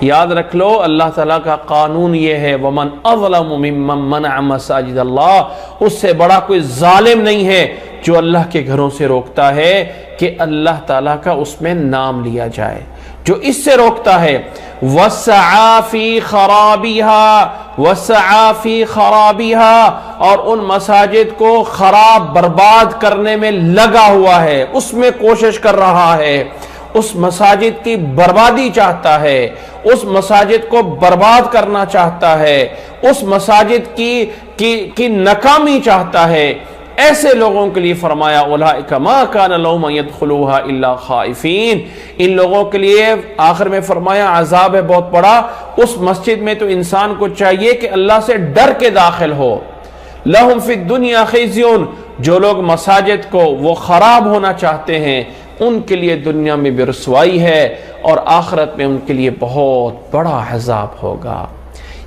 یاد رکھ لو اللہ تعالیٰ کا قانون یہ ہے وَمَنْ أَظْلَمُ مِمَّنْ مَنَعَ مَسَاجِدَ اللَّهِ، اس سے بڑا کوئی ظالم نہیں ہے جو اللہ کے گھروں سے روکتا ہے کہ اللہ تعالیٰ کا اس میں نام لیا جائے، جو اس سے روکتا ہے وَسَعَى فِي خَرَابِهَا وَسَعَى فِي خَرَابِهَا، اور ان مساجد کو خراب برباد کرنے میں لگا ہوا ہے، اس میں کوشش کر رہا ہے، اس مساجد کی بربادی چاہتا ہے، اس مساجد کو برباد کرنا چاہتا ہے، اس مساجد کی ناکامی چاہتا ہے، ایسے لوگوں کے لیے فرمایا اولئک ما کان لهم ان يدخلوها الا خائفین، ان لوگوں کے لیے آخر میں فرمایا عذاب ہے بہت بڑا۔ اس مسجد میں تو انسان کو چاہیے کہ اللہ سے ڈر کے داخل ہو۔ لہم فی الدنیا خزیون، جو لوگ مساجد کو وہ خراب ہونا چاہتے ہیں ان کے لیے دنیا میں بھی رسوائی ہے اور آخرت میں ان کے لیے بہت بڑا عذاب ہوگا۔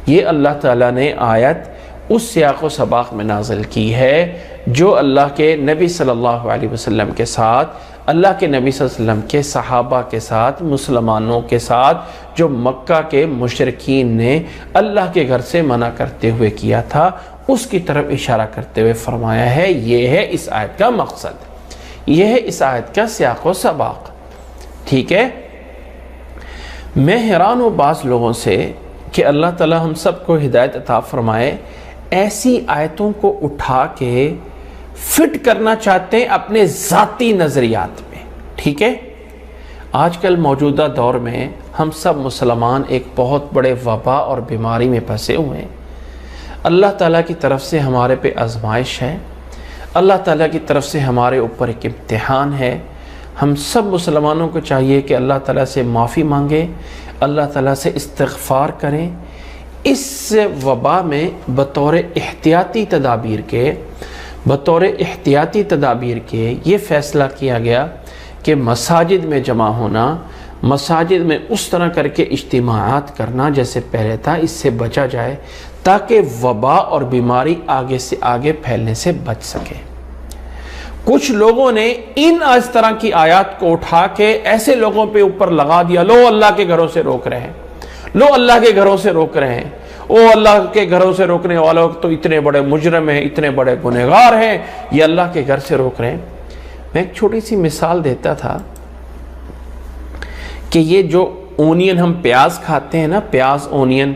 یہ اللہ تعالیٰ نے آیت اس سیاق و سباق میں نازل کی ہے جو اللہ کے نبی صلی اللہ علیہ وسلم کے ساتھ، اللہ کے نبی صلی اللہ علیہ وسلم کے صحابہ کے ساتھ، مسلمانوں کے ساتھ جو مکہ کے مشرکین نے اللہ کے گھر سے منع کرتے ہوئے کیا تھا، اس کی طرف اشارہ کرتے ہوئے فرمایا ہے یہ ہے اس آیت کا مقصد، یہ ہے اس آیت کا سیاق و سباق۔ ٹھیک ہے، میں حیران ہوں بعض لوگوں سے کہ اللہ تعالی ہم سب کو ہدایت عطا فرمائے، ایسی آیتوں کو اٹھا کے فٹ کرنا چاہتے ہیں اپنے ذاتی نظریات میں۔ ٹھیک ہے، آج کل موجودہ دور میں ہم سب مسلمان ایک بہت بڑے وبا اور بیماری میں پھنسے ہوئے ہیں۔ اللہ تعالیٰ کی طرف سے ہمارے پہ آزمائش ہے، اللہ تعالیٰ کی طرف سے ہمارے اوپر ایک امتحان ہے۔ ہم سب مسلمانوں کو چاہیے کہ اللہ تعالیٰ سے معافی مانگیں، اللہ تعالیٰ سے استغفار کریں۔ اس وبا میں بطور احتیاطی تدابیر کے یہ فیصلہ کیا گیا کہ مساجد میں جمع ہونا، مساجد میں اس طرح کر کے اجتماعات کرنا جیسے پہلے تھا، اس سے بچا جائے تاکہ وبا اور بیماری آگے سے آگے پھیلنے سے بچ سکے۔ کچھ لوگوں نے اس طرح کی آیات کو اٹھا کے ایسے لوگوں پہ اوپر لگا دیا، لو اللہ کے گھروں سے روک رہے ہیں، لو اللہ کے گھروں سے روک رہے ہیں، او اللہ کے گھروں سے روکنے والوں تو اتنے بڑے مجرم ہیں، اتنے بڑے گنہگار ہیں، یہ اللہ کے گھر سے روک رہے ہیں۔ میں ایک چھوٹی سی مثال دیتا تھا کہ یہ جو اونین ہم پیاز کھاتے ہیں نا، پیاز اونین،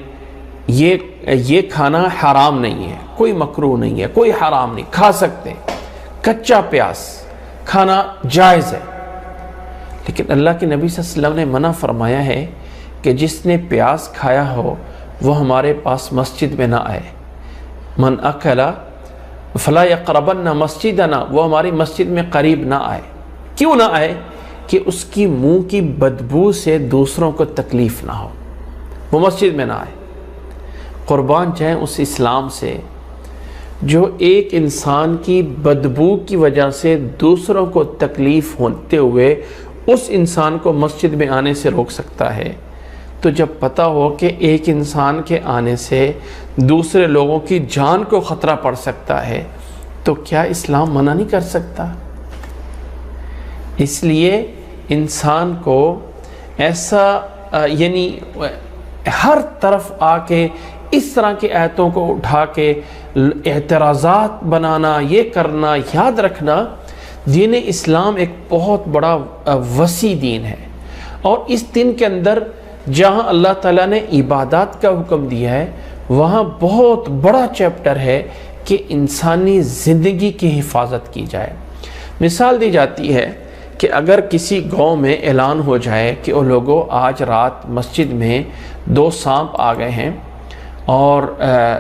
یہ کھانا حرام نہیں ہے، کوئی مکروہ نہیں ہے، کوئی حرام نہیں، کھا سکتے ہیں، کچا پیاز کھانا جائز ہے۔ لیکن اللہ کے نبی صلی اللہ علیہ وسلم نے منع فرمایا ہے کہ جس نے پیاز کھایا ہو وہ ہمارے پاس مسجد میں نہ آئے۔ من اکل فلا یقربن مسجدنا، وہ ہماری مسجد میں قریب نہ آئے۔ کیوں نہ آئے؟ کہ اس کی منہ کی بدبو سے دوسروں کو تکلیف نہ ہو، وہ مسجد میں نہ آئے۔ قربان جائیں اس اسلام سے جو ایک انسان کی بدبو کی وجہ سے دوسروں کو تکلیف ہوتے ہوئے اس انسان کو مسجد میں آنے سے روک سکتا ہے، تو جب پتہ ہو کہ ایک انسان کے آنے سے دوسرے لوگوں کی جان کو خطرہ پڑ سکتا ہے تو کیا اسلام منع نہیں کر سکتا؟ اس لیے انسان کو ایسا یعنی ہر طرف آ کے اس طرح کی آیتوں کو اٹھا کے اعتراضات بنانا، یہ کرنا، یاد رکھنا دین اسلام ایک بہت بڑا وسیع دین ہے، اور اس دین کے اندر جہاں اللہ تعالیٰ نے عبادات کا حکم دیا ہے وہاں بہت بڑا چیپٹر ہے کہ انسانی زندگی کی حفاظت کی جائے۔ مثال دی جاتی ہے کہ اگر کسی گاؤں میں اعلان ہو جائے کہ وہ لوگوں آج رات مسجد میں 2 سانپ آ گئے ہیں اور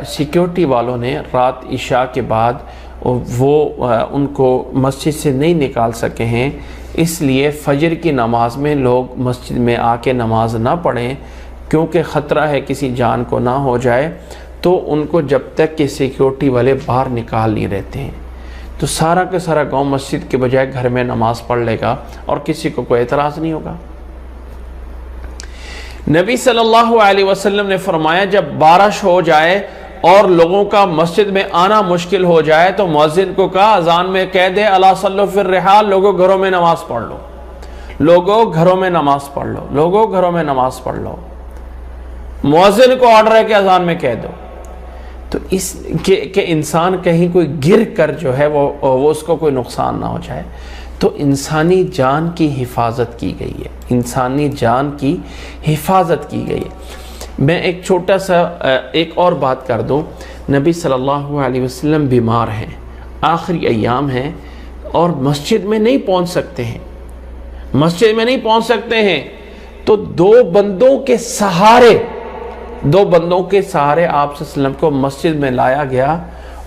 سیکیورٹی والوں نے رات عشاء کے بعد وہ ان کو مسجد سے نہیں نکال سکے ہیں، اس لیے فجر کی نماز میں لوگ مسجد میں آ کے نماز نہ پڑھیں کیونکہ خطرہ ہے کسی جان کو نہ ہو جائے، تو ان کو جب تک کہ سیکیورٹی والے باہر نکال نہیں رہتے ہیں تو سارا کا سارا گاؤں مسجد کے بجائے گھر میں نماز پڑھ لے گا اور کسی کو کوئی اعتراض نہیں ہوگا۔ نبی صلی اللہ علیہ وسلم نے فرمایا جب بارش ہو جائے اور لوگوں کا مسجد میں آنا مشکل ہو جائے تو مؤذن کو کہا اذان میں کہہ دے الا صلوا فی الرحال، لوگوں گھروں میں نماز پڑھ لو، لوگوں گھروں میں نماز پڑھ لو، لوگوں گھروں میں نماز پڑھ لو۔ مؤذن کو آرڈر ہے کہ اذان میں کہہ دو، تو اس کہ انسان کہیں کوئی گر کر جو ہے وہ اس کو کوئی نقصان نہ ہو جائے، تو انسانی جان کی حفاظت کی گئی ہے، انسانی جان کی حفاظت کی گئی ہے۔ میں ایک چھوٹا سا ایک اور بات کر دوں، نبی صلی اللہ علیہ وسلم بیمار ہیں، آخری ایام ہیں، اور مسجد میں نہیں پہنچ سکتے ہیں، مسجد میں نہیں پہنچ سکتے ہیں، تو دو بندوں کے سہارے آپ صلی اللہ علیہ وسلم کو مسجد میں لایا گیا۔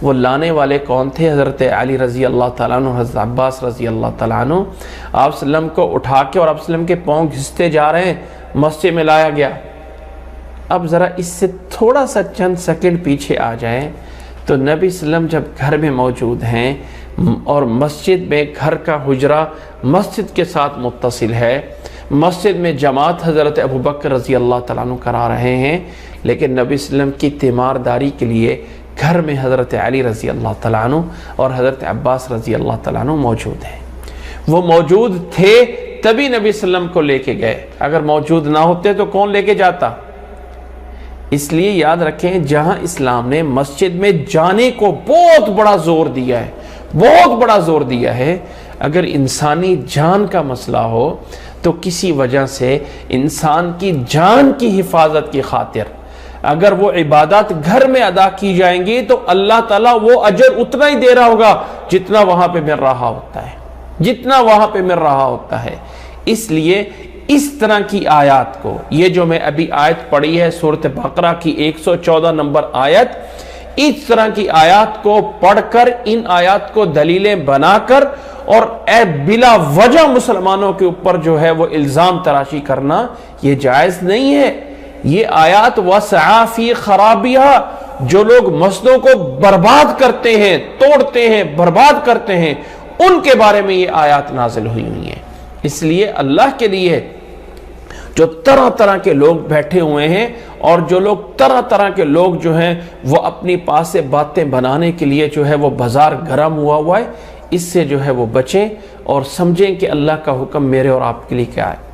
وہ لانے والے کون تھے؟ حضرت علی رضی اللہ تعالیٰ عنہ، حضرت عباس رضی اللہ تعالیٰ عنہ۔ آپ صلی اللہ علیہ وسلم کو اٹھا کے اور آپ صلی اللہ علیہ وسلم کے پاؤں گھستے جا رہے ہیں، مسجد میں لایا گیا۔ اب ذرا اس سے تھوڑا سا چند سیکنڈ پیچھے آ جائیں تو نبی صلی اللہ علیہ وسلم جب گھر میں موجود ہیں اور مسجد میں، گھر کا حجرہ مسجد کے ساتھ متصل ہے، مسجد میں جماعت حضرت ابوبکر رضی اللہ تعالیٰ عنہ کرا رہے ہیں، لیکن نبی صلی اللہ علیہ وسلم کی تیمارداری کے لیے گھر میں حضرت علی رضی اللہ تعالیٰ عنہ اور حضرت عباس رضی اللہ تعالیٰ عنہ موجود ہیں۔ وہ موجود تھے تبھی نبی صلی اللہ علیہ وسلم کو لے کے گئے، اگر موجود نہ ہوتے تو کون لے کے جاتا؟ اس لیے یاد رکھیں، جہاں اسلام نے مسجد میں جانے کو بہت بڑا زور دیا ہے، بہت بڑا زور دیا ہے، اگر انسانی جان کا مسئلہ ہو تو کسی وجہ سے انسان کی جان کی حفاظت کی خاطر اگر وہ عبادات گھر میں ادا کی جائیں گی تو اللہ تعالیٰ وہ اجر اتنا ہی دے رہا ہوگا جتنا وہاں پہ مل رہا ہوتا ہے، جتنا وہاں پہ مل رہا ہوتا ہے۔ اس لیے اس طرح کی آیات کو، یہ جو میں ابھی آیت پڑھی ہے سورۃ بقرہ کی 114 نمبر آیت، اس طرح کی آیات کو پڑھ کر، ان آیات کو دلیلیں بنا کر اور بلا وجہ مسلمانوں کے اوپر جو ہے وہ الزام تراشی کرنا یہ جائز نہیں ہے۔ یہ آیات وَسَعَى فِي خَرَابِهَا، جو لوگ مسجدوں کو برباد کرتے ہیں، توڑتے ہیں، برباد کرتے ہیں، ان کے بارے میں یہ آیات نازل ہوئی ہیں۔ اس لیے اللہ کے لیے جو طرح طرح کے لوگ بیٹھے ہوئے ہیں اور جو لوگ طرح طرح کے لوگ جو ہیں وہ اپنی پاس سے باتیں بنانے کے لیے جو ہے وہ بازار گرم ہوا ہے، اس سے جو ہے وہ بچیں اور سمجھیں کہ اللہ کا حکم میرے اور آپ کے لیے کیا ہے۔